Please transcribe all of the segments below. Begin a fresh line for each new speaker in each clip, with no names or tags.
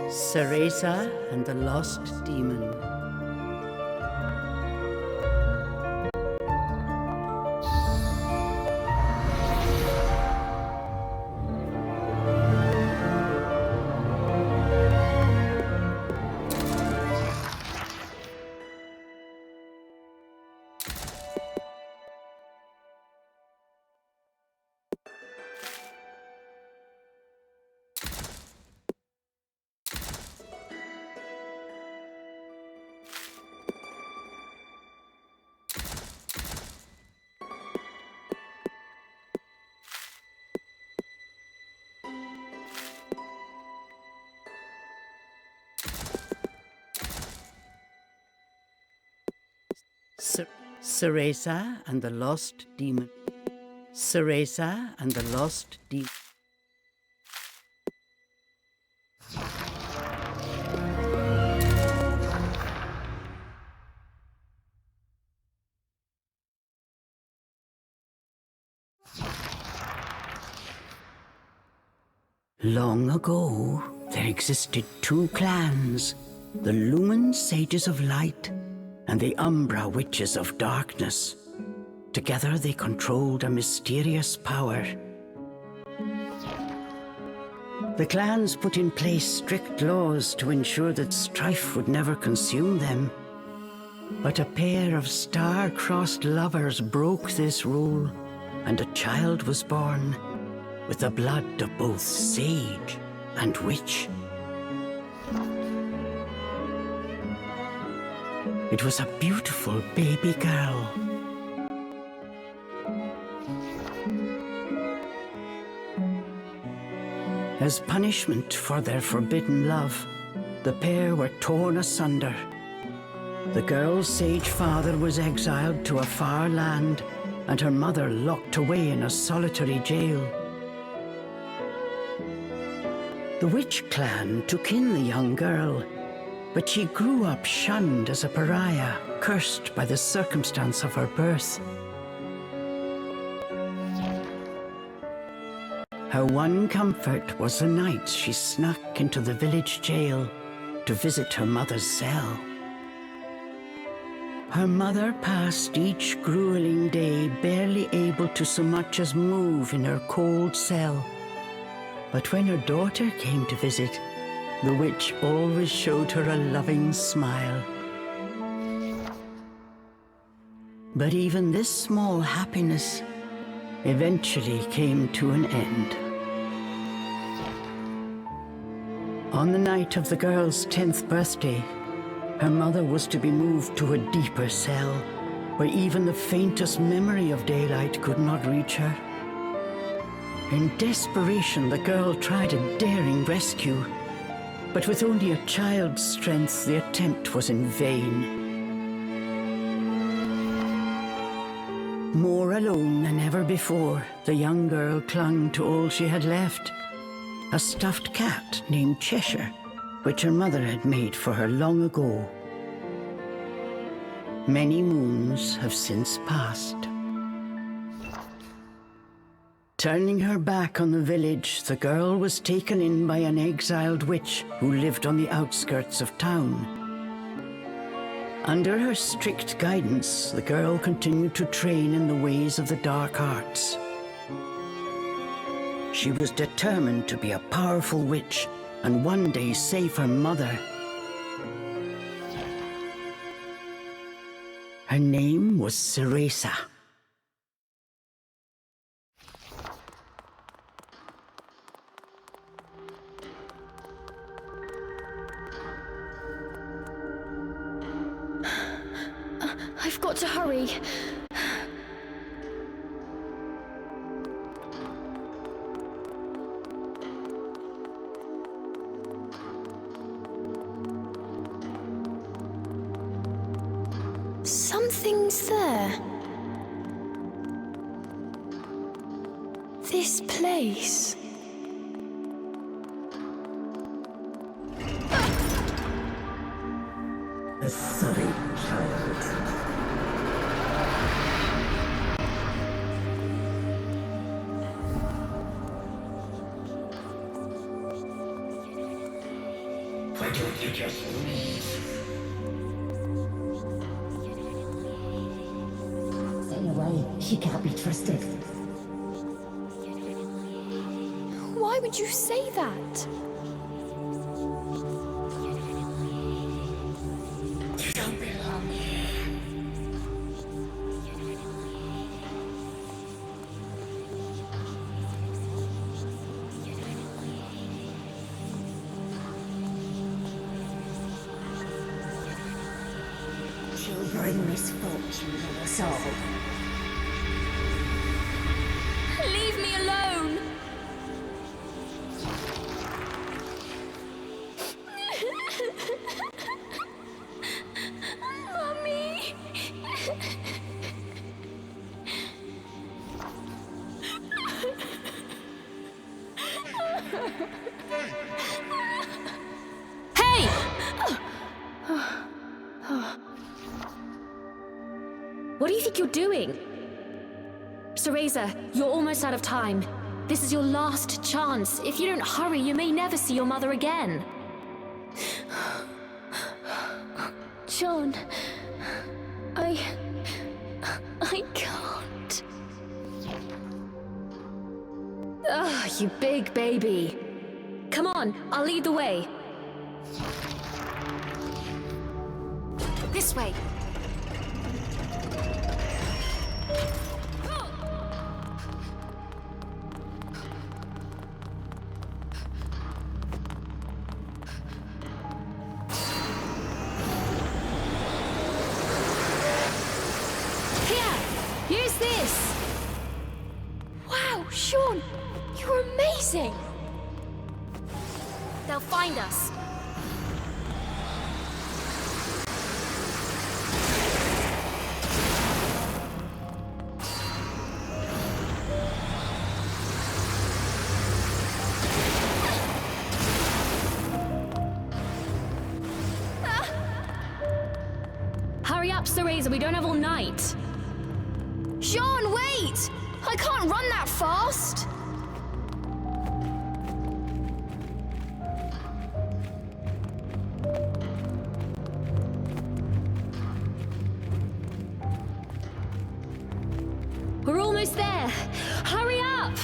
Cereza and the Lost Demon. Cereza and the Lost Demon. Cereza and the Lost Demon. Long ago, there existed two clans, the Lumen Sages of Light and the Umbra Witches of Darkness. Together they controlled a mysterious power. The clans put in place strict laws to ensure that strife would never consume them. But a pair of star-crossed lovers broke this rule, and a child was born with the blood of both sage and witch. It was a beautiful baby girl. As punishment for their forbidden love, the pair were torn asunder. The girl's sage father was exiled to a far land, and her mother locked away in a solitary jail. The witch clan took in the young girl, but she grew up shunned as a pariah, cursed by the circumstance of her birth. Her one comfort was the nights she snuck into the village jail to visit her mother's cell. Her mother passed each grueling day barely able to so much as move in her cold cell. But when her daughter came to visit, the witch always showed her a loving smile. But even this small happiness eventually came to an end. On the night of the girl's 10th birthday, her mother was to be moved to a deeper cell, where even the faintest memory of daylight could not reach her. In desperation, the girl tried a daring rescue, but with only a child's strength, the attempt was in vain. More alone than ever before, the young girl clung to all she had left, a stuffed cat named Cheshire, which her mother had made for her long ago. Many moons have since passed. Turning her back on the village, the girl was taken in by an exiled witch who lived on the outskirts of town. Under her strict guidance, the girl continued to train in the ways of the dark arts. She was determined to be a powerful witch and one day save her mother. Her name was Cereza.
I've got to hurry. Something's there. This place.
A sorry child.
should you just leave?
Stay away. She can't be trusted.
Why would you say that?
You don't belong here.
She'll bring misfortune on us all.
Leave me alone! Mummy! Hey! What do you think you're doing? Cereza, you're almost out of time. This is your last chance. If you don't hurry, you may never see your mother again. John, I can't. You big baby. Come on, I'll lead the way. This way. Use this! Wow, Sean! You're amazing! They'll find us. Hurry up, Cereza, we don't have all night. Sean, wait! I can't run that fast! We're almost there! Hurry up!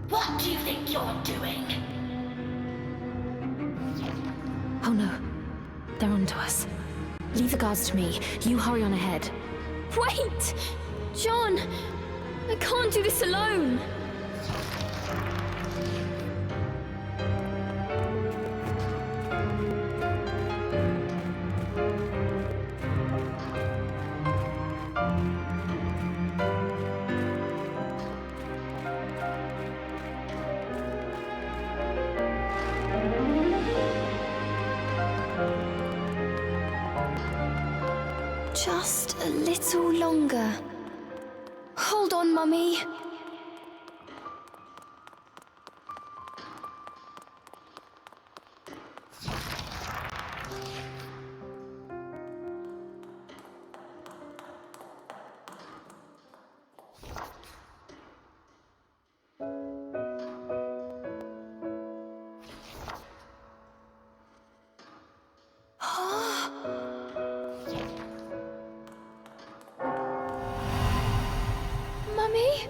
What do you think you're doing?
Oh no, they're onto us. Leave the guards to me. You hurry on ahead. Wait! John! I can't do this alone! Just a little longer. Hold on, Mummy. Mummy?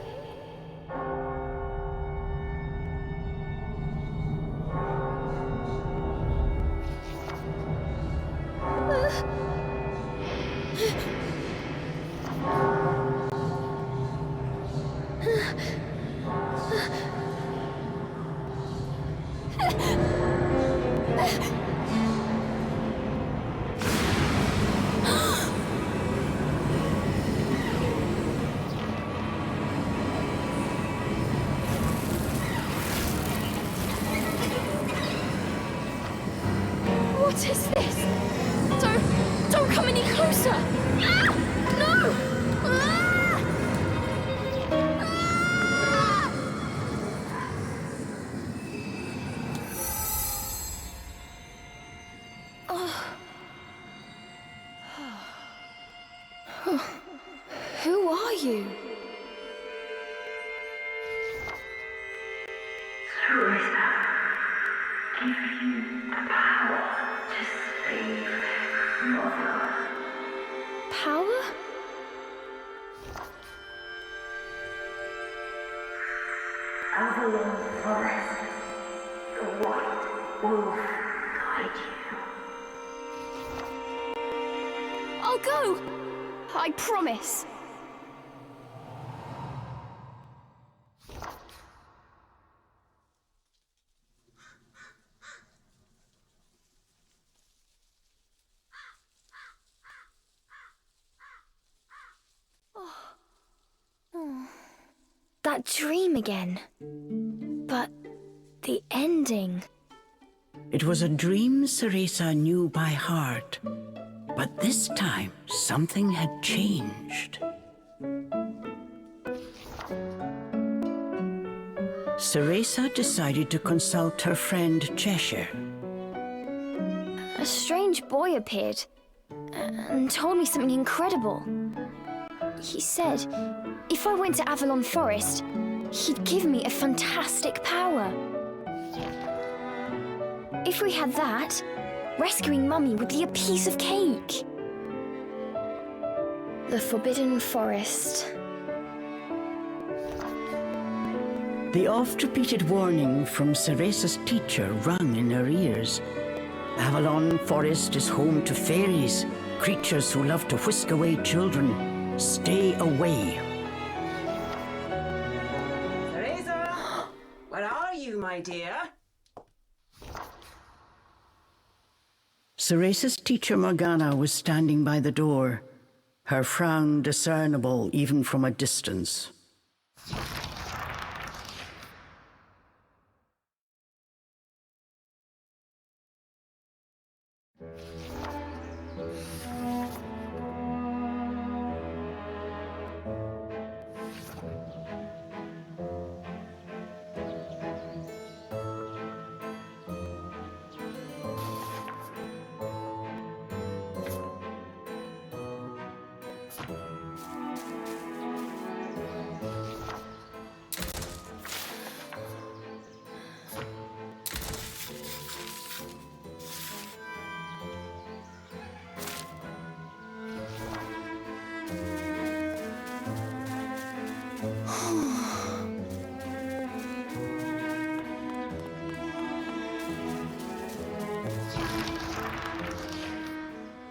What is this? Don't come any closer! Ah! No! Ah! Ah!
Cereza, give you the power to save Mother.
Power?
Avalon Forest, the White Wolf guide you.
I'll go! I promise. That dream again. But the ending.
It was a dream Cereza knew by heart, but this time something had changed. Cereza decided to consult her friend Cheshire.
A strange boy appeared and told me something incredible. He said if I went to Avalon Forest, he'd give me a fantastic power. If we had that, rescuing Mummy would be a piece of cake. The Forbidden Forest.
The oft-repeated warning from Cereza's teacher rung in her ears. Avalon Forest is home to fairies, creatures who love to whisk away children. Stay away.
Cereza! Where are you, my dear?
Cereza's teacher Morgana was standing by the door, her frown discernible even from a distance.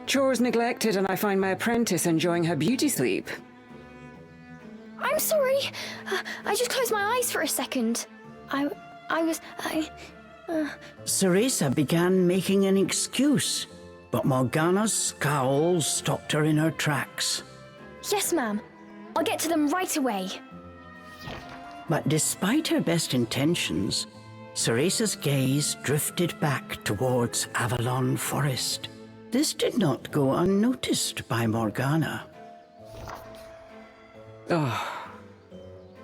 Chores neglected, and I find my apprentice enjoying her beauty sleep.
I'm sorry. I just closed my eyes for a second.
Cereza began making an excuse, but Morgana's scowl stopped her in her tracks.
Yes, ma'am. I'll get to them right away.
But despite her best intentions, Cereza's gaze drifted back towards Avalon Forest. This did not go unnoticed by Morgana.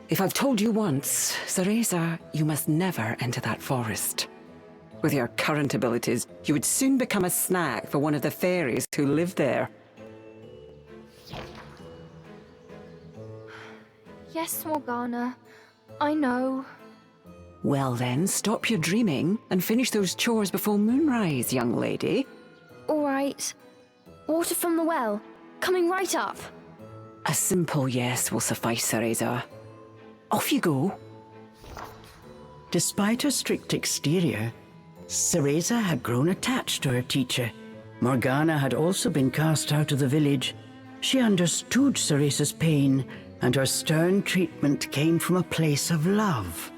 If I've told you once, Cereza, you must never enter that forest. With your current abilities, you would soon become a snack for one of the fairies who live there.
Yes, Morgana. I know.
Well then, stop your dreaming and finish those chores before moonrise, young lady.
All right. Water from the well. Coming right up.
A simple yes will suffice, Cereza. Off you go.
Despite her strict exterior, Cereza had grown attached to her teacher. Morgana had also been cast out of the village. She understood Cereza's pain, and her stern treatment came from a place of love.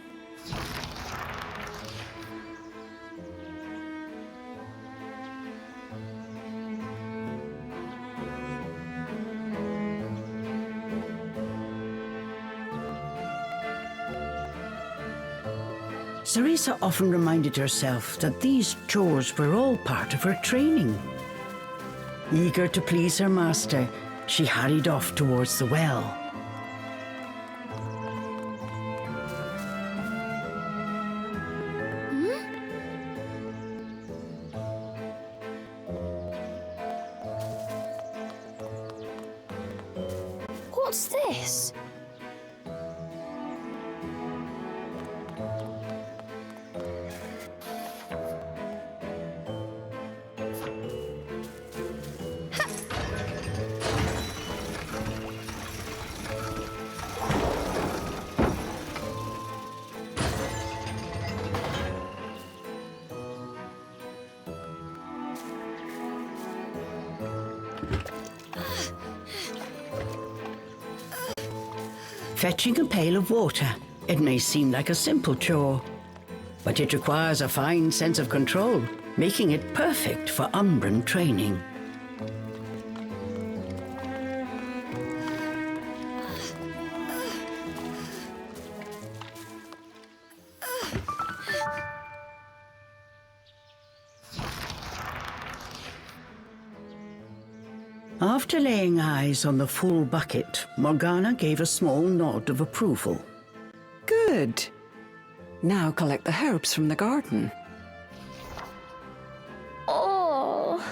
Cereza often reminded herself that these chores were all part of her training. Eager to please her master, she hurried off towards the well.
What's this?
Fetching a pail of water. It may seem like a simple chore, but it requires a fine sense of control, making it perfect for Umbran training. After laying eyes on the full bucket, Morgana gave a small nod of approval.
Good. Now collect the herbs from the garden.
Oh.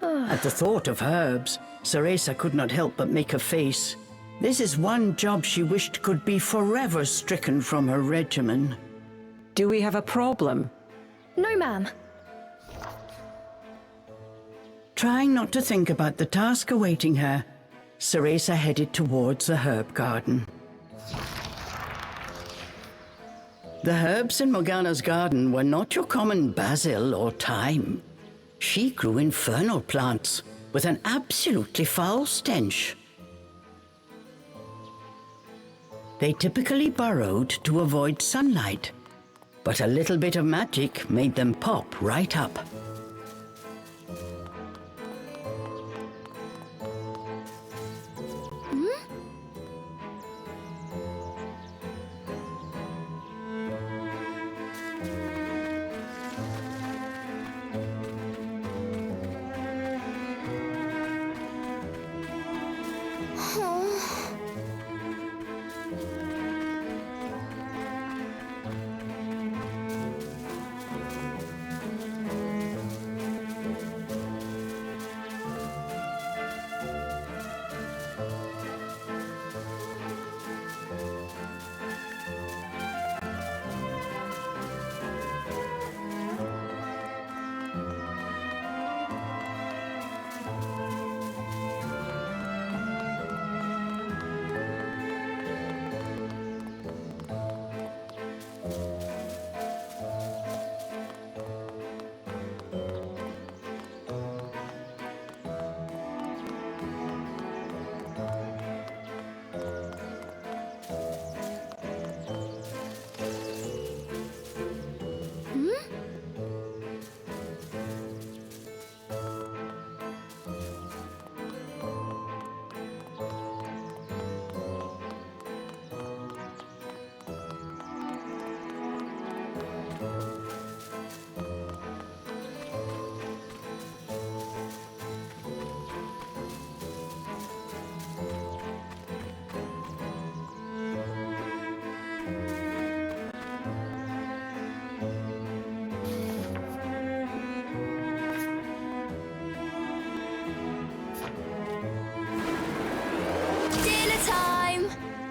At the thought of herbs, Cereza could not help but make a face. This is one job she wished could be forever stricken from her regimen.
Do we have a problem?
No, ma'am.
Trying not to think about the task awaiting her, Cereza headed towards the herb garden. The herbs in Morgana's garden were not your common basil or thyme. She grew infernal plants with an absolutely foul stench. They typically burrowed to avoid sunlight, but a little bit of magic made them pop right up.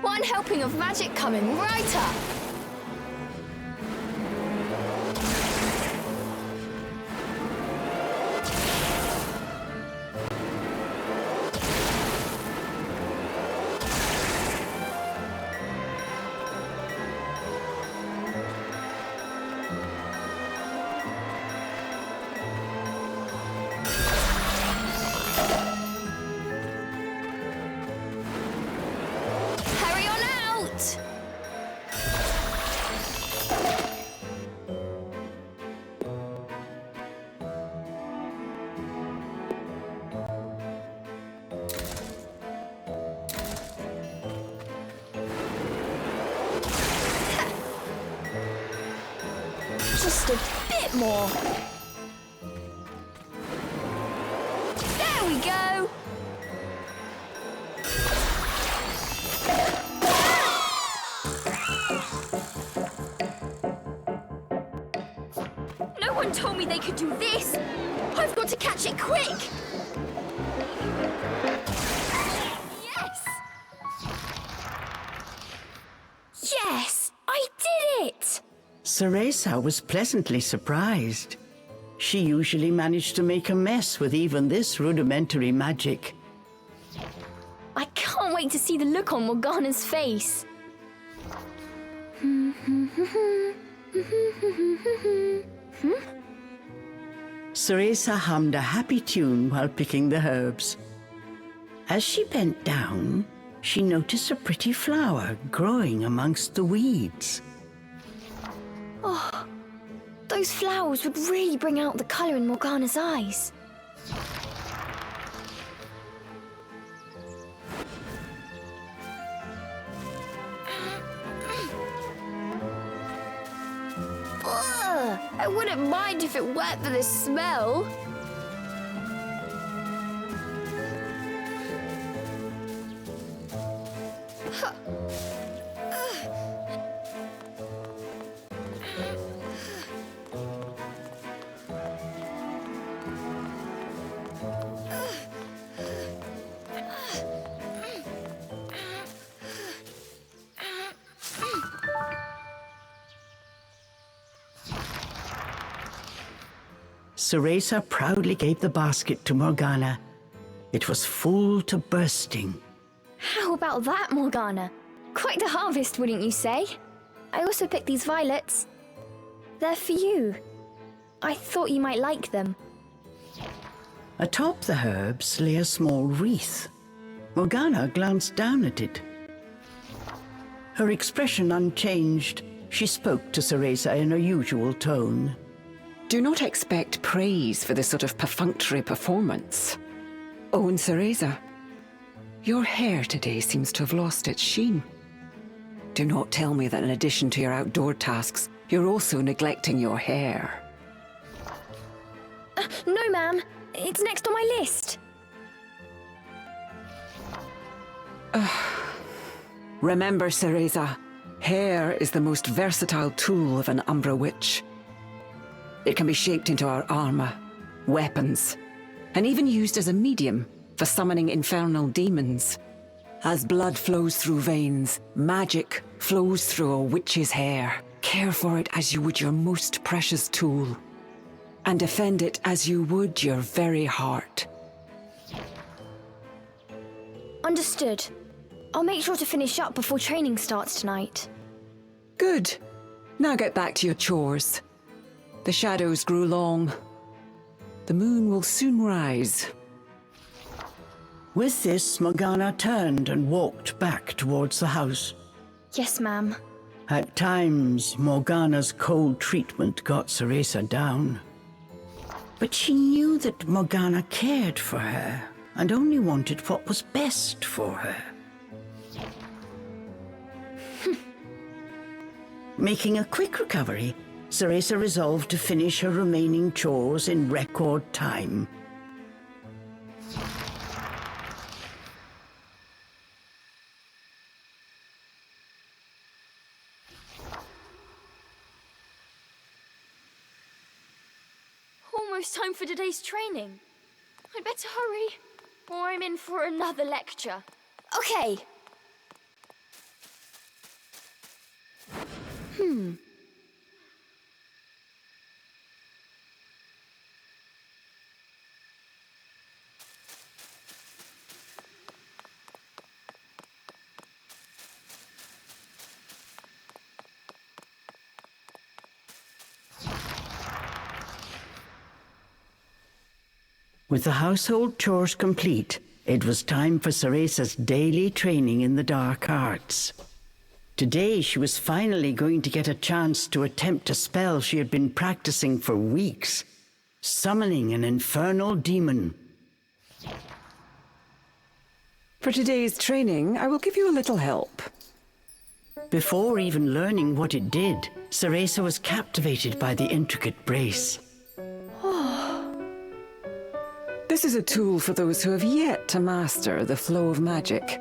One helping of magic coming right up. Just a bit more. There we go. No one told me they could do this. I've got to catch it quick. Yes. Yes, I did it.
Cereza was pleasantly surprised. She usually managed to make a mess with even this rudimentary magic.
I can't wait to see the look on Morgana's face.
Cereza hummed a happy tune while picking the herbs. As she bent down, she noticed a pretty flower growing amongst the weeds.
Oh, those flowers would really bring out the colour in Morgana's eyes. Ugh, I wouldn't mind if it weren't for the smell.
Cereza proudly gave the basket to Morgana. It was full to bursting.
How about that, Morgana? Quite the harvest, wouldn't you say? I also picked these violets. They're for you. I thought you might like them.
Atop the herbs lay a small wreath. Morgana glanced down at it. Her expression unchanged, she spoke to Cereza in her usual tone.
Do not expect praise for this sort of perfunctory performance. Oh, and Cereza, your hair today seems to have lost its sheen. Do not tell me that in addition to your outdoor tasks, you're also neglecting your hair.
No, ma'am. It's next on my list.
Remember, Cereza, hair is the most versatile tool of an Umbra witch. It can be shaped into our armor, weapons, and even used as a medium for summoning infernal demons. As blood flows through veins, magic flows through a witch's hair. Care for it as you would your most precious tool, and defend it as you would your very heart.
Understood. I'll make sure to finish up before training starts tonight.
Good. Now get back to your chores. The shadows grew long. The moon will soon rise.
With this, Morgana turned and walked back towards the house.
Yes, ma'am.
At times, Morgana's cold treatment got Cereza down. But she knew that Morgana cared for her and only wanted what was best for her. Making a quick recovery, Cereza resolved to finish her remaining chores in record time.
Almost time for today's training. I'd better hurry, or I'm in for another lecture. Okay.
With the household chores complete, it was time for Cereza's daily training in the dark arts. Today, she was finally going to get a chance to attempt a spell she had been practicing for weeks, summoning an infernal demon.
For today's training, I will give you a little help.
Before even learning what it did, Cereza was captivated by the intricate brace.
This is a tool for those who have yet to master the flow of magic.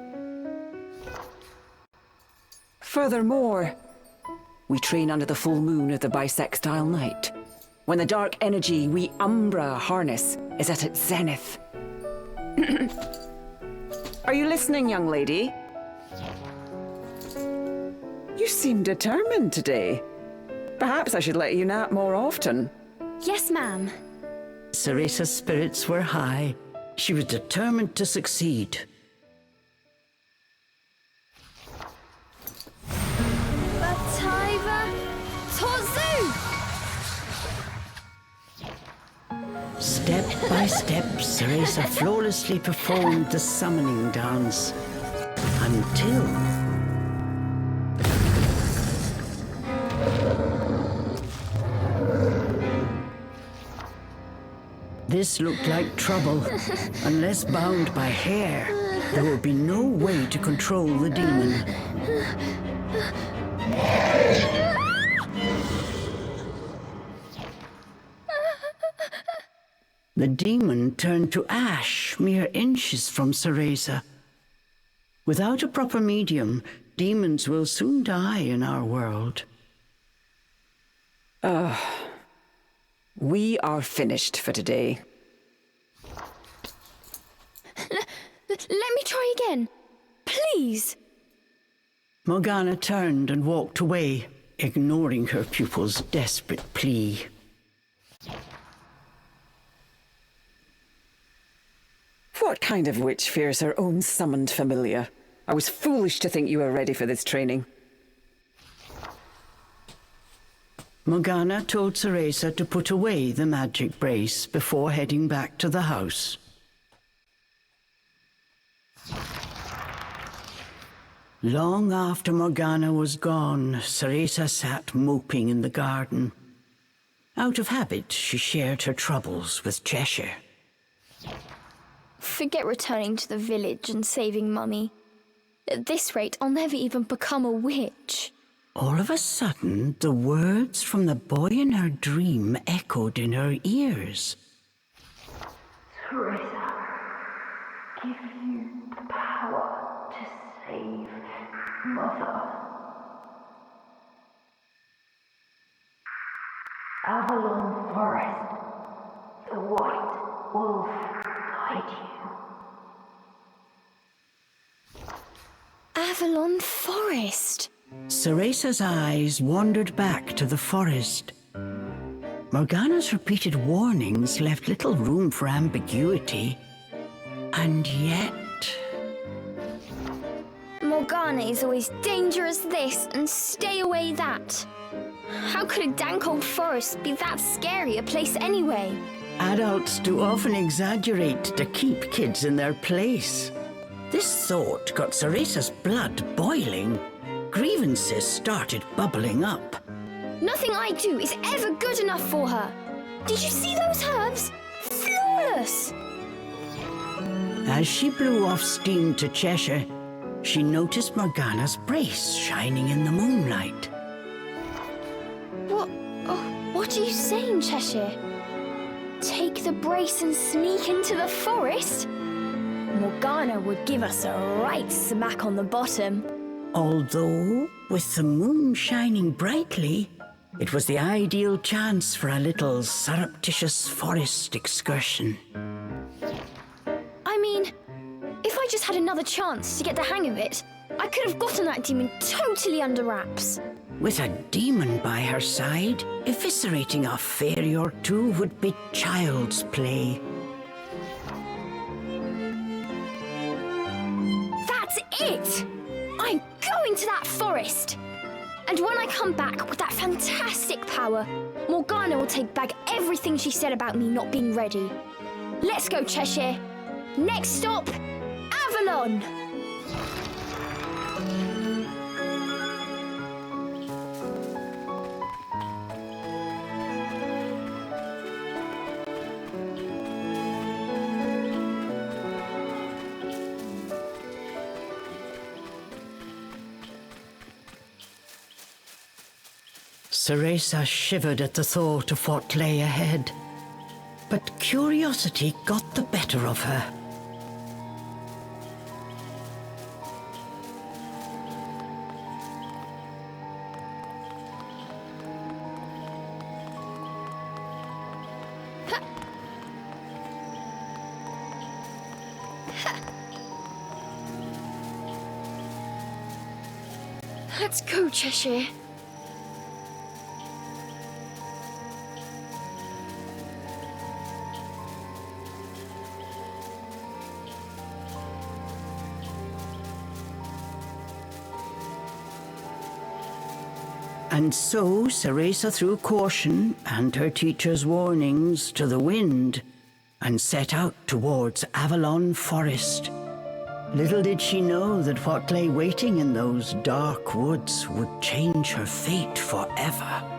Furthermore, we train under the full moon of the bisextile night, when the dark energy we Umbra harness is at its zenith. Are you listening, young lady? You seem determined today. Perhaps I should let you nap more often.
Yes, ma'am.
Cereza's spirits were high. She was determined to succeed.
Bataiva Tozu!
Step by step, Cereza flawlessly performed the summoning dance. Until... This looked like trouble. Unless bound by hair, there would be no way to control the demon. The demon turned to ash mere inches from Cereza. Without a proper medium, demons will soon die in our world.
We are finished for today.
Let me try again. Please.
Morgana turned and walked away, ignoring her pupil's desperate plea.
What kind of witch fears her own summoned familiar? I was foolish to think you were ready for this training.
Morgana told Cereza to put away the magic brace before heading back to the house. Long after Morgana was gone, Cereza sat moping in the garden. Out of habit, she shared her troubles with Cheshire.
Forget returning to the village and saving Mummy. At this rate, I'll never even become a witch.
All of a sudden, the words from the boy in her dream echoed in her ears.
Cereza, give you the power to save Mother. Avalon Forest, the White Wolf guide you.
Avalon Forest.
Cereza's eyes wandered back to the forest. Morgana's repeated warnings left little room for ambiguity. And yet...
Morgana is always danger as this and stay away that. How could a dank old forest be that scary a place anyway?
Adults do often exaggerate to keep kids in their place. This thought got Cereza's blood boiling. Grievances started bubbling up.
Nothing I do is ever good enough for her. Did you see those herbs? Flawless!
As she blew off steam to Cheshire, she noticed Morgana's brace shining in the moonlight.
What are you saying, Cheshire? Take the brace and sneak into the forest? Morgana would give us a right smack on the bottom.
Although, with the moon shining brightly, it was the ideal chance for a little surreptitious forest excursion.
I mean, if I just had another chance to get the hang of it, I could have gotten that demon totally under wraps.
With a demon by her side, eviscerating a fairy or two would be child's play.
That's it! I'm going to that forest! And when I come back with that fantastic power, Morgana will take back everything she said about me not being ready. Let's go, Cheshire. Next stop, Avalon!
Cereza shivered at the thought of what lay ahead, but curiosity got the better of her.
Let's go, Cheshire.
And so Cereza threw caution and her teacher's warnings to the wind and set out towards Avalon Forest. Little did she know that what lay waiting in those dark woods would change her fate forever.